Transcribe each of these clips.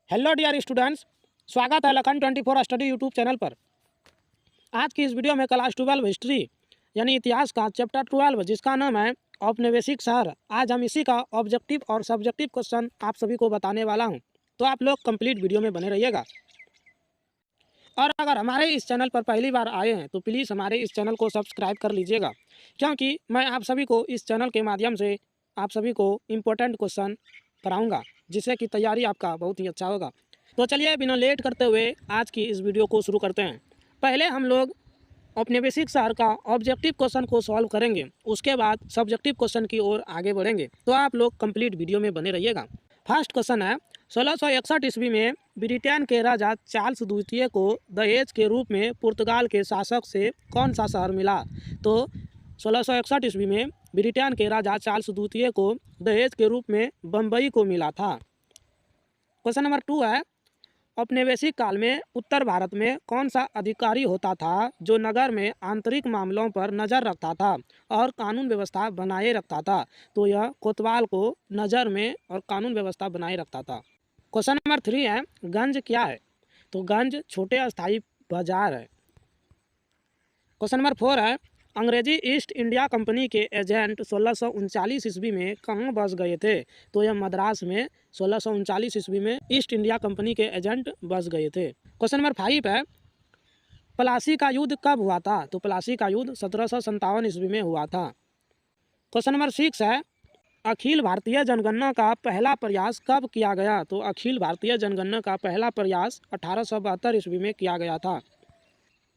Hello dear students, स्वागत है Lakhan 24 study YouTube channel पर। आज की इस वीडियो में क्लास 12 हिस्ट्री यानी इतिहास का चैप्टर 12 जिसका नाम है औपनिवेशिक शहर। आज हम इसी का ऑब्जेक्टिव और सब्जेक्टिव क्वेश्चन आप सभी को बताने वाला हूं, तो आप लोग कंप्लीट वीडियो में बने रहिएगा। और अगर हमारे इस चैनल पर पहली बार आए हैं तो प्लीज़ हमारे इस चैनल को सब्सक्राइब कर लीजिएगा, क्योंकि मैं आप सभी को इस चैनल के माध्यम से आप सभी को इम्पोर्टेंट क्वेश्चन कराऊंगा, जिससे कि तैयारी आपका बहुत ही अच्छा होगा। तो चलिए बिना लेट करते हुए आज की इस वीडियो को शुरू करते हैं। पहले हम लोग औपनिवेशिक शहर का ऑब्जेक्टिव क्वेश्चन को सॉल्व करेंगे, उसके बाद सब्जेक्टिव क्वेश्चन की ओर आगे बढ़ेंगे। तो आप लोग कंप्लीट वीडियो में बने रहिएगा। फर्स्ट क्वेश्चन है, 1661 ईस्वी में ब्रिटेन के राजा चार्ल्स द्वितीय को दहेज के रूप में पुर्तगाल के शासक से कौन सा शहर मिला? तो 1661 ईस्वी में ब्रिटेन के राजा चार्ल्स द्वितीय को दहेज के रूप में बम्बई को मिला था। क्वेश्चन नंबर 2 है, औपनिवेशिक काल में उत्तर भारत में कौन सा अधिकारी होता था जो नगर में आंतरिक मामलों पर नज़र रखता था और कानून व्यवस्था बनाए रखता था? तो यह कोतवाल को नज़र में और कानून व्यवस्था बनाए रखता था। क्वेश्चन नंबर 3 है, गंज क्या है? तो गंज छोटे अस्थायी बाजार है। क्वेश्चन नंबर 4 है, अंग्रेजी ईस्ट इंडिया कंपनी के एजेंट 1639 ईस्वी में कहाँ बस गए थे? तो यह मद्रास में 1639 ईस्वी में ईस्ट इंडिया कंपनी के एजेंट बस गए थे। क्वेश्चन नंबर 5 है, प्लासी का युद्ध कब हुआ था? तो प्लासी का युद्ध 1757 ईस्वी में हुआ था। क्वेश्चन नंबर 6 है, अखिल भारतीय जनगणना का पहला प्रयास कब किया गया? तो अखिल भारतीय जनगणना का पहला प्रयास 1872 ईस्वी में किया गया था।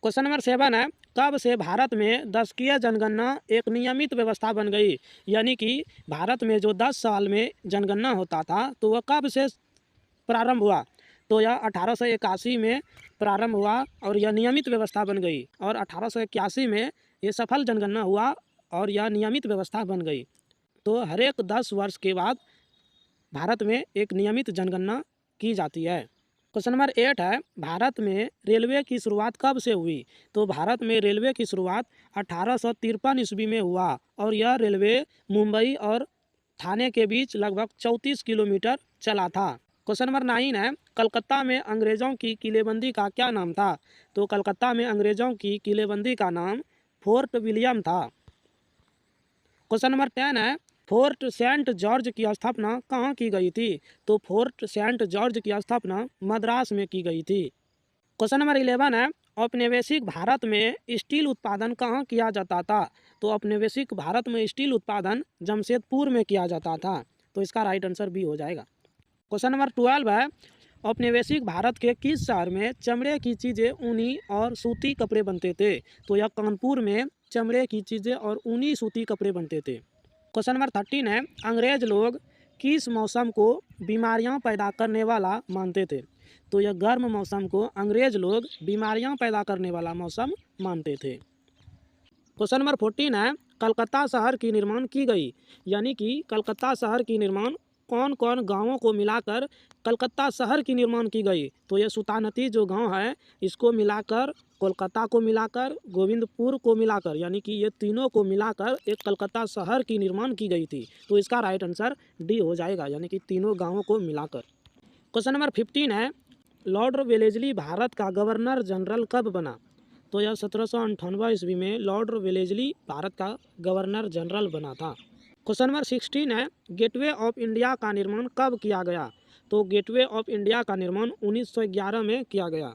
क्वेश्चन नंबर 7 है, कब से भारत में दशकीय जनगणना एक नियमित व्यवस्था बन गई? यानी कि भारत में जो 10 साल में जनगणना होता था तो वह कब से प्रारंभ हुआ? तो यह 1881 में प्रारंभ हुआ और यह नियमित व्यवस्था बन गई, और 1881 में ये सफल जनगणना हुआ और यह नियमित व्यवस्था बन गई। तो हर एक 10 वर्ष के बाद भारत में एक नियमित जनगणना की जाती है। क्वेश्चन नंबर 8 है, भारत में रेलवे की शुरुआत कब से हुई? तो भारत में रेलवे की शुरुआत 1853 ईस्वी में हुआ और यह रेलवे मुंबई और थाने के बीच लगभग 34 किलोमीटर चला था। क्वेश्चन नंबर 9 है, कलकत्ता में अंग्रेज़ों की किलेबंदी का क्या नाम था? तो कलकत्ता में अंग्रेज़ों की किलेबंदी का नाम फोर्ट विलियम था। क्वेश्चन नंबर 10 है, फोर्ट सेंट जॉर्ज की स्थापना कहाँ की गई थी? तो फोर्ट सेंट जॉर्ज की स्थापना मद्रास में की गई थी। क्वेश्चन नंबर 11 है, औपनिवेशिक भारत में स्टील उत्पादन कहाँ किया जाता था? तो औपनिवेशिक भारत में स्टील उत्पादन जमशेदपुर में किया जाता था। तो इसका राइट आंसर भी हो जाएगा। क्वेश्चन नंबर 12 है, औपनिवेशिक भारत के किस शहर में चमड़े की चीज़ें, ऊनी और सूती कपड़े बनते थे? तो यह कानपुर में चमड़े की चीज़ें और ऊनी सूती कपड़े बनते थे। क्वेश्चन नंबर 13 है, अंग्रेज लोग किस मौसम को बीमारियां पैदा करने वाला मानते थे? तो यह गर्म मौसम को अंग्रेज लोग बीमारियां पैदा करने वाला मौसम मानते थे। क्वेश्चन नंबर 14 है, कलकत्ता शहर की निर्माण की गई, यानी कि कलकत्ता शहर की निर्माण कौन कौन गांवों को मिलाकर कलकत्ता शहर की निर्माण की गई? तो ये सुतानती जो गांव है इसको मिलाकर, कोलकाता को मिलाकर, गोविंदपुर को मिलाकर, यानी कि ये तीनों को मिलाकर एक कलकत्ता शहर की निर्माण की गई थी। तो इसका राइट आंसर डी हो जाएगा, यानी कि तीनों गाँवों को मिलाकर। क्वेश्चन नंबर 15 है, लॉर्ड वेलेजली भारत का गवर्नर जनरल कब बना? तो यह 1798 ईस्वी में लॉर्ड वेलेजली भारत का गवर्नर जनरल बना था। क्वेश्चन नंबर 16 है, गेटवे ऑफ इंडिया का निर्माण कब किया गया? तो गेटवे ऑफ इंडिया का निर्माण 1911 में किया गया।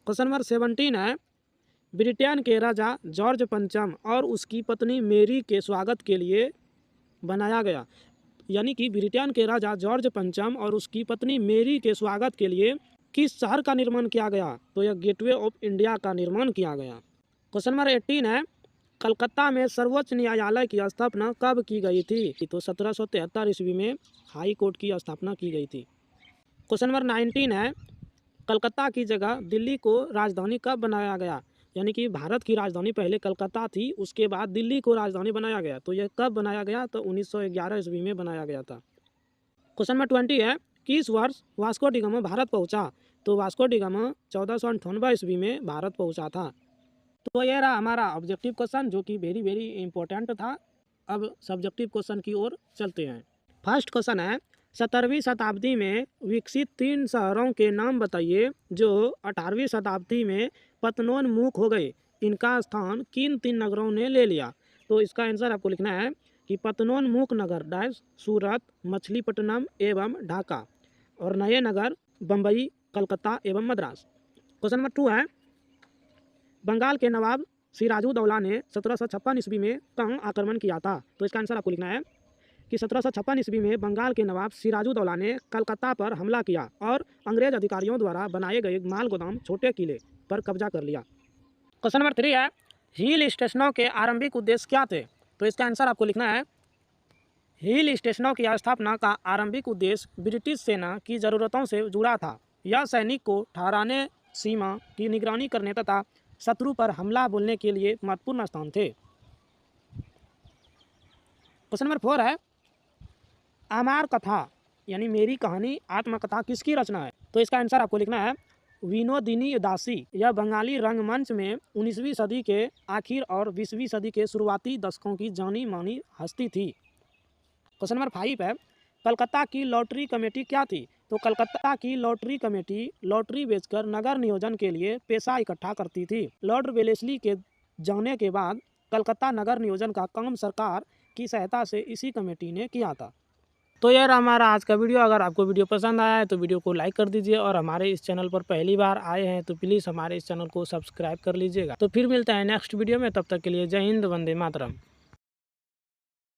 क्वेश्चन नंबर 17 है, ब्रिटेन के राजा जॉर्ज पंचम और उसकी पत्नी मेरी के स्वागत के लिए बनाया गया, यानी कि ब्रिटेन के राजा जॉर्ज पंचम और उसकी पत्नी मेरी के स्वागत के लिए किस शहर का निर्माण किया गया? तो यह गेटवे ऑफ इंडिया का निर्माण किया गया। क्वेश्चन नंबर 18 है, कलकत्ता में सर्वोच्च न्यायालय की स्थापना कब की गई थी? तो 1773 ईस्वी में हाई कोर्ट की स्थापना की गई थी। क्वेश्चन नंबर 19 है, कलकत्ता की जगह दिल्ली को राजधानी कब बनाया गया? यानी कि भारत की राजधानी पहले कलकत्ता थी, उसके बाद दिल्ली को राजधानी बनाया गया। तो यह कब बनाया गया? तो 1911 ईस्वी में बनाया गया था। क्वेश्चन नंबर 20 है, किस वर्ष वास्को डी गामा भारत पहुंचा? तो वास्को डी गामा 1498 ईस्वी में भारत पहुंचा था। तो ये रहा हमारा ऑब्जेक्टिव क्वेश्चन, जो कि वेरी वेरी इंपॉर्टेंट था। अब सब्जेक्टिव क्वेश्चन की ओर चलते हैं। फर्स्ट क्वेश्चन है, 17वीं शताब्दी में विकसित 3 शहरों के नाम बताइए जो 18वीं शताब्दी में पतनोन्मुख हो गए। इनका स्थान किन 3 नगरों ने ले लिया? तो इसका आंसर आपको लिखना है कि पतनोन्मुख नगर डैश सूरत, मछलीपट्टनम एवं ढाका, और नए नगर बम्बई, कलकत्ता एवं मद्रास। क्वेश्चन नंबर 2 है, बंगाल के नवाब सिराजुद्दौला ने 1756 ईस्वी में कहाँ आक्रमण किया था? तो इसका आंसर आपको लिखना है कि 1756 ईस्वी में बंगाल के नवाब सिराजुद्दौला ने कलकत्ता पर हमला किया और अंग्रेज अधिकारियों द्वारा बनाए गए माल गोदाम छोटे किले पर कब्जा कर लिया। क्वेश्चन नंबर 3 है, हिल स्टेशनों के आरंभिक उद्देश्य क्या थे? तो इसका आंसर आपको लिखना है हिल स्टेशनों की स्थापना का आरंभिक उद्देश्य ब्रिटिश सेना की ज़रूरतों से जुड़ा था। यह सैनिक को ठहराने, सीमा की निगरानी करने तथा शत्रु पर हमला बोलने के लिए महत्वपूर्ण स्थान थे। क्वेश्चन नंबर 4 है, अमर कथा यानी मेरी कहानी आत्मकथा किसकी रचना है? तो इसका आंसर आपको लिखना है विनोदिनी उदासी। यह बंगाली रंगमंच में 19वीं सदी के आखिर और 20वीं सदी के शुरुआती दशकों की जानी मानी हस्ती थी। क्वेश्चन नंबर 5 है, कलकत्ता की लॉटरी कमेटी क्या थी? तो कलकत्ता की लॉटरी कमेटी लॉटरी बेचकर नगर नियोजन के लिए पैसा इकट्ठा करती थी। लॉर्ड वेलेस्ली के जाने के बाद कलकत्ता नगर नियोजन का काम सरकार की सहायता से इसी कमेटी ने किया था। तो यार हमारा आज का वीडियो, अगर आपको वीडियो पसंद आया है तो वीडियो को लाइक कर दीजिए, और हमारे इस चैनल पर पहली बार आए हैं तो प्लीज़ हमारे इस चैनल को सब्सक्राइब कर लीजिएगा। तो फिर मिलता है नेक्स्ट वीडियो में, तब तक के लिए जय हिंद, वंदे मातरम।